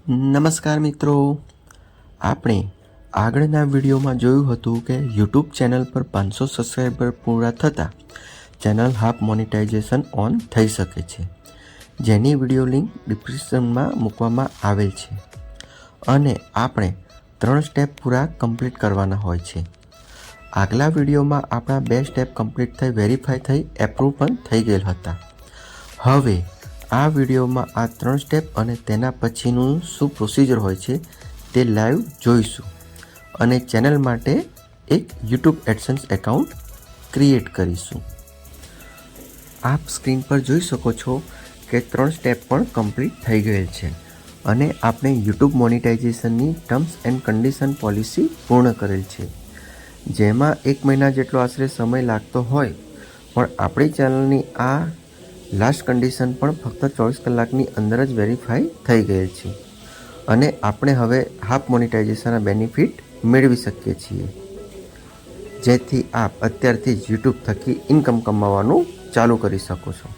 નમસ્કાર મિત્રો, આપણે આગળના વિડીયોમાં જોયું હતું કે YouTube ચેનલ પર 500 સબસ્ક્રાઈબર પૂરા થતાં ચેનલ હાફ મોનેટાઇઝેશન ઓન થઈ શકે છે, જેની વિડીયો લિંક ડિસ્ક્રિપ્શનમાં મૂકવામાં આવેલ છે અને આપણે 3 સ્ટેપ પૂરા કમ્પ્લીટ કરવાના હોય છે. આગલા વિડીયોમાં આપણા 2 સ્ટેપ કમ્પ્લીટ થઈ વેરીફાઈ થઈ એપ્રૂવ પણ થઈ ગયેલ હતા. હવે આ વિડીયોમાં આ 3 સ્ટેપ અને તેના પછીનું શું પ્રોસિજર હોય છે તે લાઈવ જોઈશું અને ચેનલ માટે એક YouTube એડસન્સ એકાઉન્ટ ક્રિએટ કરીશું. આપ સ્ક્રીન પર જોઈ શકો છો કે 3 સ્ટેપ પણ કમ્પ્લીટ થઈ ગયેલ છે અને આપણે YouTube મોનેટાઇઝેશનની ટર્મ્સ એન્ડ કન્ડિશન પોલિસી પૂર્ણ કરેલ છે, જેમાં 1 મહિના જેટલો આશરે સમય લાગતો હોય, પણ આપણી ચેનલની આ લાસ્ટ કન્ડિશન પણ ફક્ત 24 કલાકની અંદર જ વેરીફાઈ થઈ ગયેલ છે અને આપણે હવે હાફ મોનેટાઇઝેશનના બેનિફિટ મેળવી શકીએ છીએ, જેથી આપ અત્યારથી જ YouTube થકી ઇન્કમ કમાવાનું ચાલુ કરી શકો છો.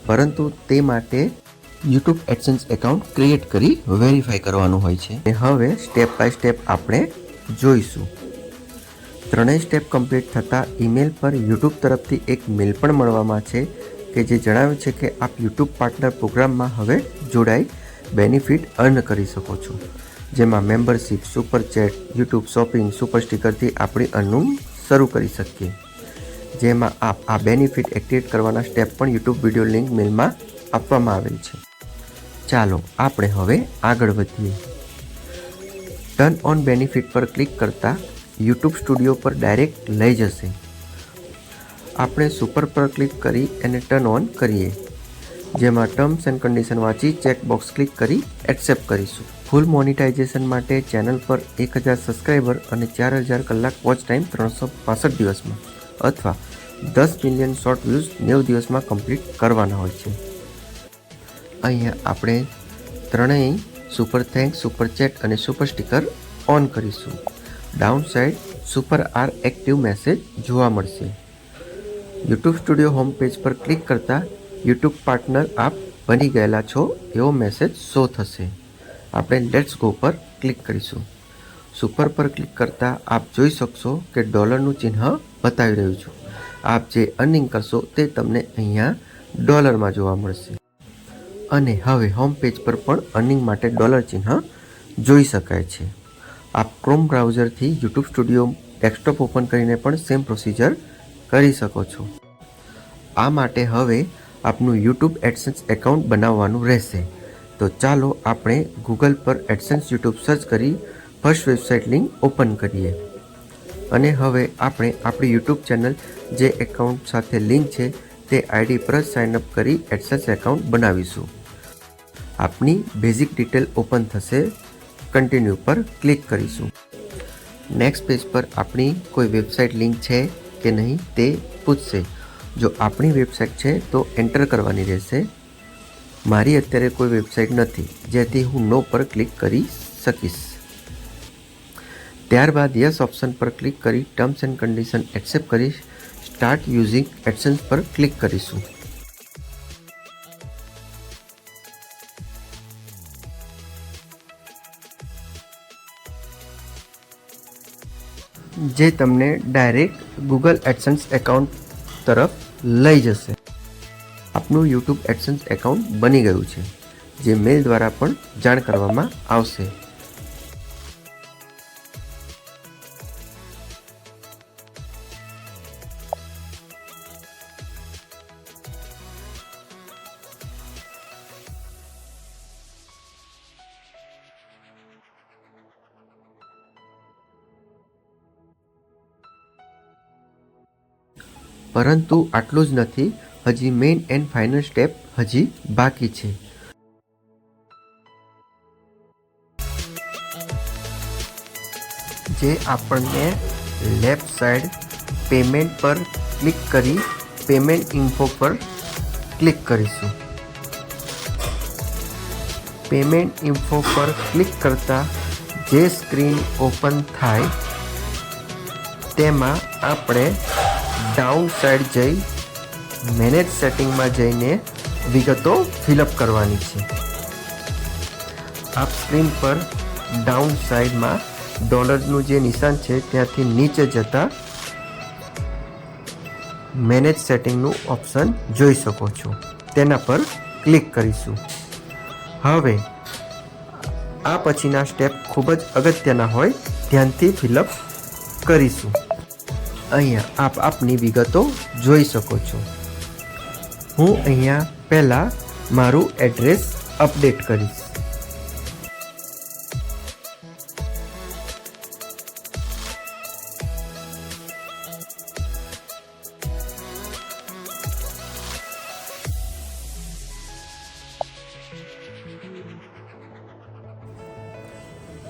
પરંતુ તે માટે YouTube એડસન્સ એકાઉન્ટ ક્રિએટ કરી વેરીફાઈ કરવાનું હોય છે. હવે સ્ટેપ બાય સ્ટેપ આપણે જોઈશું. 3 સ્ટેપ કમ્પ્લીટ થતાં ઈમેલ પર YouTube તરફથી એક મેલ પણ મળવામાં છે કે જે જણાવે છે કે આપ YouTube પાર્ટનર પ્રોગ્રામમાં હવે જોડાઈ બેનિફિટ અર્ન કરી શકો છો, જેમાં membership, super chat, YouTube shopping, super સ્ટીકરથી આપણી અર્નિંગ શરૂ કરી શકીએ, જેમાં આપ આ બેનિફિટ એક્ટિવેટ કરવાના સ્ટેપ પણ YouTube વિડીયો લિંક મેલમાં આપવામાં આવેલ છે. ચાલો આપણે હવે આગળ વધીએ. ટર્ન ઓન બેનિફિટ પર ક્લિક કરતાં YouTube સ્ટુડિયો પર ડાયરેક્ટ લઈ જશે. આપણે સુપર પર ક્લિક કરી એને ટર્ન ઓન કરીએ, જેમાં ટર્મ્સ એન્ડ કન્ડિશન વાંચી ચેકબોક્સ ક્લિક કરી એક્સેપ્ટ કરીશું. ફૂલ મોનેટાઇઝેશન માટે ચેનલ પર 1000 સબસ્ક્રાઈબર અને 4000 કલાક વોચ ટાઈમ 365 દિવસમાં અથવા 10 મિલિયન શોર્ટ વ્યૂઝ 90 દિવસમાં કમ્પ્લીટ કરવાના હોય છે. અહીંયા આપણે ત્રણેય સુપર થેન્ક્સ, સુપર ચેટ અને સુપર સ્ટીકર ઓન કરીશું. Down side super R active message જોવા મળશે. YouTube સ્ટુડિયો હોમ પેજ પર ક્લિક કરતાં YouTube પાર્ટનર આપ બની ગયેલા છો એવો મેસેજ શો થશે. આપણે લેટ્સ ગો પર ક્લિક કરીશું. સુપર પર ક્લિક કરતાં આપ જોઈ શકશો કે ડોલરનું ચિહ્ન બતાવી રહ્યું છું. આપ જે અર્નિંગ કરશો તે તમને અહીંયા ડોલરમાં જોવા મળશે અને હવે હોમ પેજ પર પણ અર્નિંગ માટે ડોલર ચિહ્ન જોઈ શકાય છે. આપ ક્રોમ બ્રાઉઝરથી YouTube સ્ટુડિયો ડેસ્કટોપ ઓપન કરીને પણ સેમ પ્રોસિજર કરી શકો છો. આ માટે હવે આપનું YouTube એડસન્સ એકાઉન્ટ બનાવવાનું રહેશે. તો ચાલો આપણે ગૂગલ પર એડસન્સ YouTube સર્ચ કરી ફર્સ્ટ વેબસાઇટ લિંક ઓપન કરીએ અને હવે આપણે આપણી YouTube ચેનલ જે એકાઉન્ટ સાથે લિંક છે તે આઈડી પર જ સાઇન અપ કરી એડસન્સ એકાઉન્ટ બનાવીશું. આપની બેઝિક ડિટેલ ઓપન થશે. કન્ટિન્યુ પર ક્લિક કરીશું. નેક્સ્ટ પેજ પર આપણી કોઈ વેબસાઇટ લિંક છે કે નહીં તે પૂછશે. જો આપણી વેબસાઇટ છે તો એન્ટર કરવાની રહેશે. મારી અત્યારે કોઈ વેબસાઇટ નથી, જેથી હું નો પર ક્લિક કરી શકીશ. ત્યારબાદ યસ ઓપ્શન પર ક્લિક કરી ટર્મ્સ એન્ડ કન્ડિશન એક્સેપ્ટ કરી સ્ટાર્ટ યુઝિંગ એડસન્સ પર ક્લિક કરીશું. જે તમને ડાયરેક્ટ ગૂગલ એડસન્સ એકાઉન્ટ તરફ લઈ જશે. આપનું YouTube એડસન્સ એકાઉન્ટ બની ગયું છે, જે મેલ દ્વારા પણ જાણ કરવામાં આવશે. પરંતુ આટલું જ નથી, હજી મેઇન એન્ડ ફાઇનલ સ્ટેપ હજી બાકી છે. જે આપણને લેફ્ટ સાઈડ પેમેન્ટ પર ક્લિક કરી પેમેન્ટ ઇન્ફો પર ક્લિક કરીશું. પેમેન્ટ ઇન્ફો પર ક્લિક કરતાં જે સ્ક્રીન ઓપન થાય તેમાં આપણે ડાઉન સાઈડ જઈ મેનેજ સેટિંગમાં જઈને વિગતો ફિલઅપ કરવાની છે. આપ સ્ક્રીન પર ડાઉન સાઈડમાં ડોલરનું જે નિશાન છે ત્યાંથી નીચે જતા મેનેજ સેટિંગનું ઓપ્શન જોઈ શકો છો. તેના પર ક્લિક કરીશું. હવે આ પછીના સ્ટેપ ખૂબ જ અગત્યના હોય, ધ્યાનથી ફિલઅપ કરીશું. અહીંયા આપ આપની વિગતો જોઈ શકો છો. હું અહીંયા પહેલાં મારું એડ્રેસ અપડેટ કરીશ.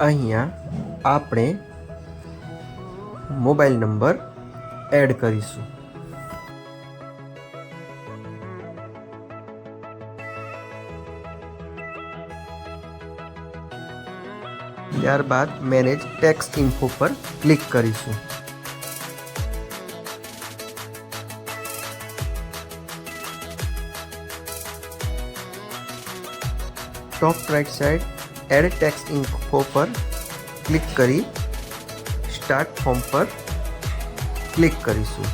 અહીંયા આપણે મોબાઈલ નંબર એડ કરીશું. ત્યારબાદ મેનેજ ટેક્સ ઇન્ફો પર ક્લિક કરીશું. Top right side add tax info પર ક્લિક કરી સ્ટાર્ટ ફોર્મ પર ક્લિક કરીશું.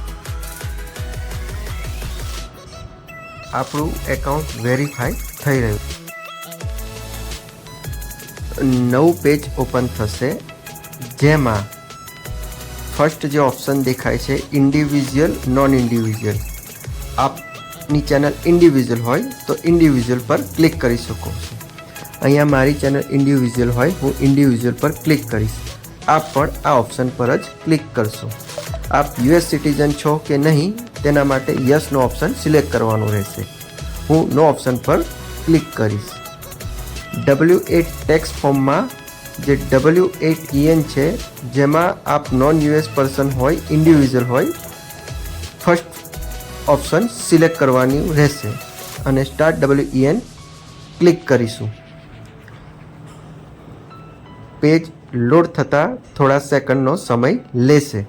આપણું એકાઉન્ટ વેરીફાઈ થઈ રહ્યું. નવું પેજ ઓપન થશે, જેમાં ફર્સ્ટ જે ઓપ્શન દેખાય છે ઇન્ડિવિજ્યુઅલ નોન ઇન્ડિવિજ્યુઅલ. આપની ચેનલ ઇન્ડિવિજ્યુઅલ હોય તો ઇન્ડિવિજ્યુઅલ પર ક્લિક કરી શકો છો. અહીંયા મારી ચેનલ ઇન્ડિવિજ્યુઅલ હોય, હું ઇન્ડિવિજ્યુઅલ પર ક્લિક કરીશ. આપ પણ આ ઓપ્શન પર જ ક્લિક કરશો. આપ યુએસ સિટીઝન છો કે નહીં તેના માટે યસનો ઓપ્શન સિલેક્ટ કરવાનો રહેશે. હું નો ઓપ્શન પર ક્લિક કરીશ. W8 ટેક્સ ફોર્મમાં જે W8EN છે, જેમાં આપ નોન યુએસ પર્સન હોય, ઇન્ડિવિજ્યુઅલ હોય, ફર્સ્ટ ઓપ્શન સિલેક્ટ કરવાની રહેશે અને સ્ટાર્ટ WEN ક્લિક કરીશું. પેજ લોડ થતાં થોડા સેકન્ડનો સમય લેશે.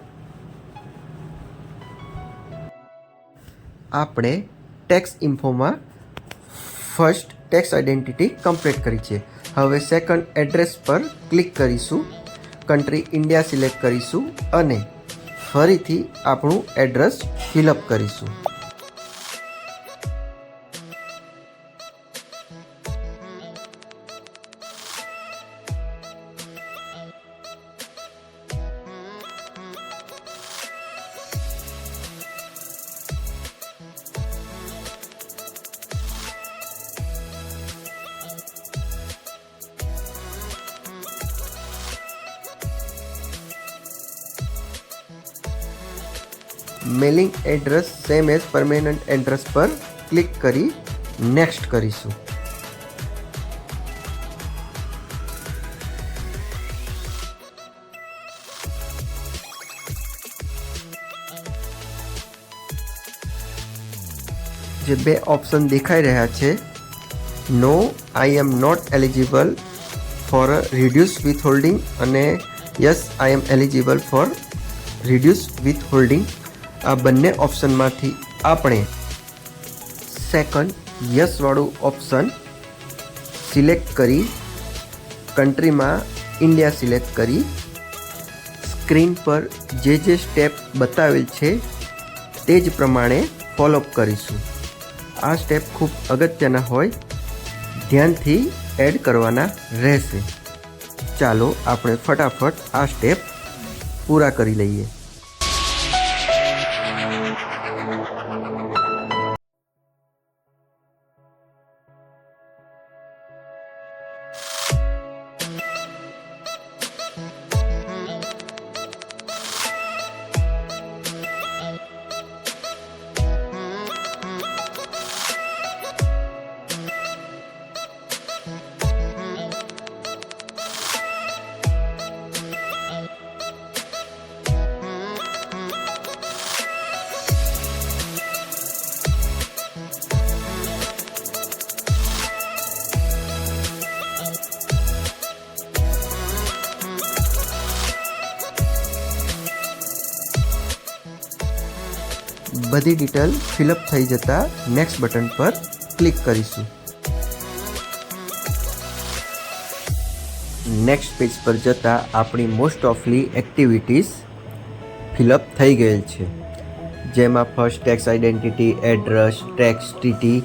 આપણે ટેક્સ ઇન્ફોમાં ફર્સ્ટ ટેક્સ આઇડેન્ટિટી કમ્પ્લીટ કરી છે. હવે સેકન્ડ એડ્રેસ પર ક્લિક કરીશું. કન્ટ્રી ઇન્ડિયા સિલેક્ટ કરીશું અને ફરીથી આપણું એડ્રેસ ફિલઅપ કરીશું. Mailing address same as permanent address પર ક્લિક કરી નેક્સ્ટ કરીશું. જે બે ઓપ્શન દેખાઈ રહ્યા છે, નો આઈ am not eligible for reduce withholding અને yes I am eligible for reduce withholding. આ બંને ઓપ્શનમાંથી આપણે સેકન્ડ યસવાળું ઓપ્શન સિલેક્ટ કરી કન્ટ્રીમાં ઇન્ડિયા સિલેક્ટ કરી સ્ક્રીન પર જે સ્ટેપ બતાવેલ છે તે જ પ્રમાણે ફોલોઅપ કરીશું. આ સ્ટેપ ખૂબ અગત્યના હોય, ધ્યાનથી એડ કરવાના રહેશે. ચાલો આપણે ફટાફટ આ સ્ટેપ પૂરા કરી લઈએ. બધી ડિટેલ ફિલઅપ થઈ જતાં નેક્સ્ટ બટન પર ક્લિક કરીશું. નેક્સ્ટ પેજ પર જતાં આપણી મોસ્ટ ઓફલી એક્ટિવિટીઝ ફિલઅપ થઈ ગયેલ છે, જેમાં first tax identity, address, tax ટીટી.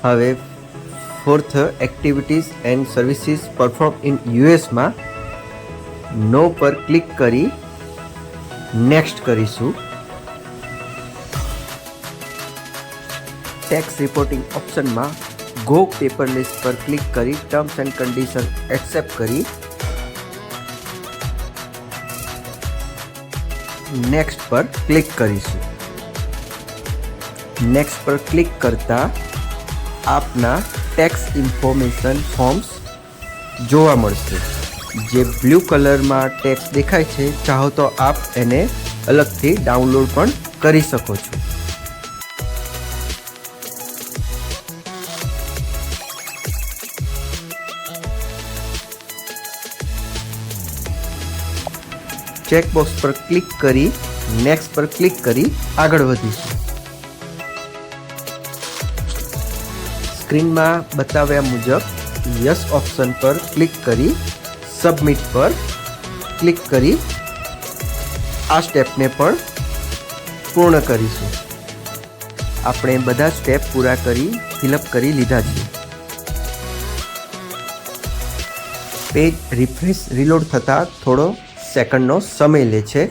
હવે fourth activities and services perform in યુએસમાં નો પર ક્લિક કરી નેક્સ્ટ કરીશું. ટેક્સ રિપોર્ટિંગ ઓપ્શનમાં ગો પેપરલેસ પર ક્લિક કરી ટર્મ્સ એન્ડ કન્ડિશન એક્સેપ્ટ કરી નેક્સ્ટ પર ક્લિક કરીશું. નેક્સ્ટ પર ક્લિક કરતા આપના ટેક્સ ઇન્ફોર્મેશન ફોર્મ્સ જોવા મળશે. જે બ્લુ કલરમાં ટેક્સ દેખાય છે, ચાહો તો આપ એને અલગથી ડાઉનલોડ પણ કરી શકો છો. ચેકબોક્સ પર ક્લિક કરી નેક્સ્ટ પર ક્લિક કરી આગળ વધીશું. સ્ક્રીનમાં બતાવ્યા મુજબ યસ ઓપ્શન પર ક્લિક કરી સબમિટ પર ક્લિક કરી આ સ્ટેપને પણ પૂર્ણ કરીશું. આપણે બધા સ્ટેપ પૂરા કરી ફિલઅપ કરી લીધા છે. પેજ રિફ્રેશ રીલોડ થતાં થોડો સેકન્ડનો સમય લે છે.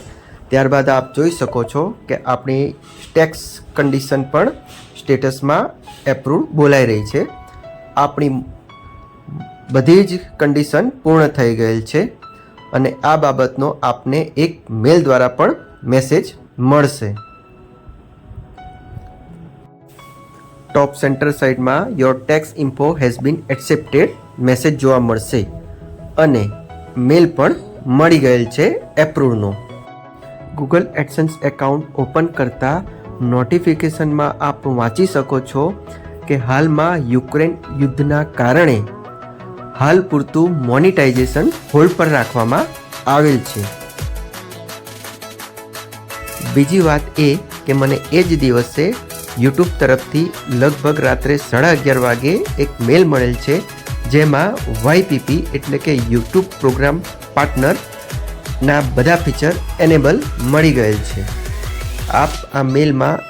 ત્યારબાદ આપ જોઈ શકો છો કે આપણી ટેક્સ કન્ડિશન પણ સ્ટેટસમાં એપ્રુવ બોલાઈ રહી છે. આપણી બધી જ કન્ડિશન પૂર્ણ થઈ ગયેલ છે અને આ બાબતનો આપને એક મેલ દ્વારા પણ મેસેજ મળશે. ટોપ સેન્ટર સાઇડમાં your tax info has been accepted message જોવા મળશે અને મેલ પણ મળી ગયેલ છે એપ્રુવનો. ગૂગલ એડસન્સ એકાઉન્ટ ઓપન કરતા નોટિફિકેશનમાં આપ વાંચી શકો છો કે હાલમાં યુક્રેન યુદ્ધના કારણે હાલ પૂરતું મોનિટાઇઝેશન હોલ્ડ પર રાખવામાં આવેલ છે. બીજી વાત એ કે મને એ જ દિવસે યુટ્યુબ તરફથી લગભગ રાત્રે 11:30 વાગે એક મેલ મળેલ છે, જેમાં YPP એટલે કે યુટ્યુબ પ્રોગ્રામ પાર્ટનરના બધા ફીચર એનેબલ મળી ગયેલ છે. આપ આ મેલમાં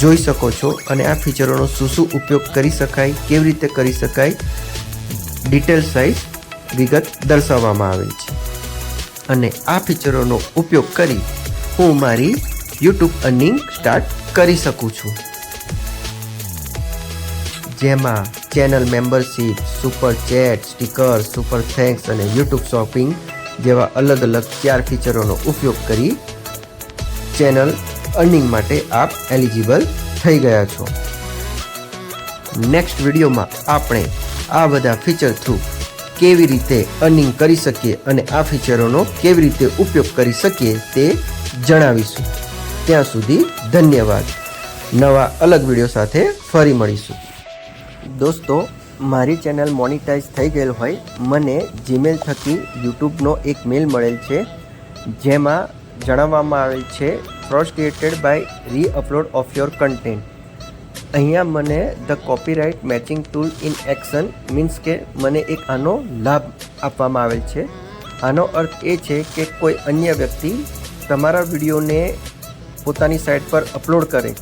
જોઈ શકો છો અને આ ફીચરોનો શું ઉપયોગ કરી શકાય, કેવી રીતે કરી શકાય, ડિટેલ સાઇઝ વિગત દર્શાવવામાં આવેલ છે. અને આ ફીચરોનો ઉપયોગ કરી હું મારી યુટ્યુબ અર્નિંગ સ્ટાર્ટ કરી શકું છું, જેમાં channel membership, super chat, sticker, super thanks અને યુટ્યુબ શોપિંગ જેવા અલગ અલગ 4 ફીચરોનો ઉપયોગ કરી ચેનલ અર્નિંગ માટે આપ એલિજિબલ થઈ ગયા છો. નેક્સ્ટ વિડીયોમાં આપણે આ બધા ફીચર થ્રુ કેવી રીતે અર્નિંગ કરી શકીએ અને આ ફીચરોનો કેવી રીતે ઉપયોગ કરી શકીએ તે જણાવીશું. ત્યાં સુધી ધન્યવાદ. નવા અલગ વિડીયો સાથે ફરી મળીશું. દોસ્તો, મારી ચેનલ મોનિટાઈઝ થઈ ગયેલ હોય મને જીમેલ થકી યુટ્યુબનો એક મેલ મળેલ છે, જેમાં જણાવવામાં આવેલ છે frustrated by reupload of your content. અહીંયા મને the copyright matching tool in action means કે મને એક આનો લાભ આપવામાં આવેલ છે. આનો અર્થ એ છે કે કોઈ અન્ય વ્યક્તિ તમારા વિડીયોને પોતાની સાઇટ પર અપલોડ કરે,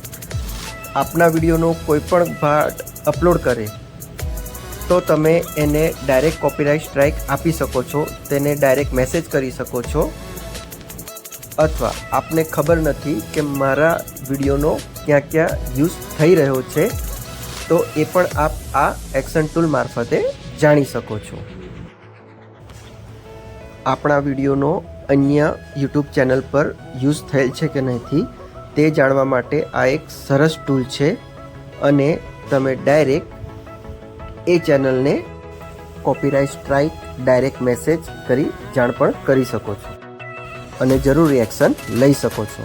આપના વિડીયોનો કોઈ પણ ભાગ અપલોડ કરે તો તમે એને ડાયરેક્ટ કોપીરાઇટ સ્ટ્રાઇક આપી શકો છો, તેને ડાયરેક્ટ મેસેજ કરી શકો છો. અથવા આપને ખબર નથી કે મારા વિડીયોનો ક્યાં ક્યાં યુઝ થઈ રહ્યો છે, તો એ પણ આપ આ એક્શન ટૂલ મારફતે જાણી શકો છો. આપણા વિડીયોનો અન્ય યુટ્યુબ ચેનલ પર યુઝ થયેલ છે કે નથી તે જાણવા માટે આ એક સરસ ટૂલ છે અને તમે ડાયરેક્ટ એ ચેનલને કોપીરાઇટ સ્ટ્રાઇક ડાયરેક્ટ મેસેજ કરી જાણ પણ કરી શકો છો અને જરૂરી એક્શન લઈ શકો છો.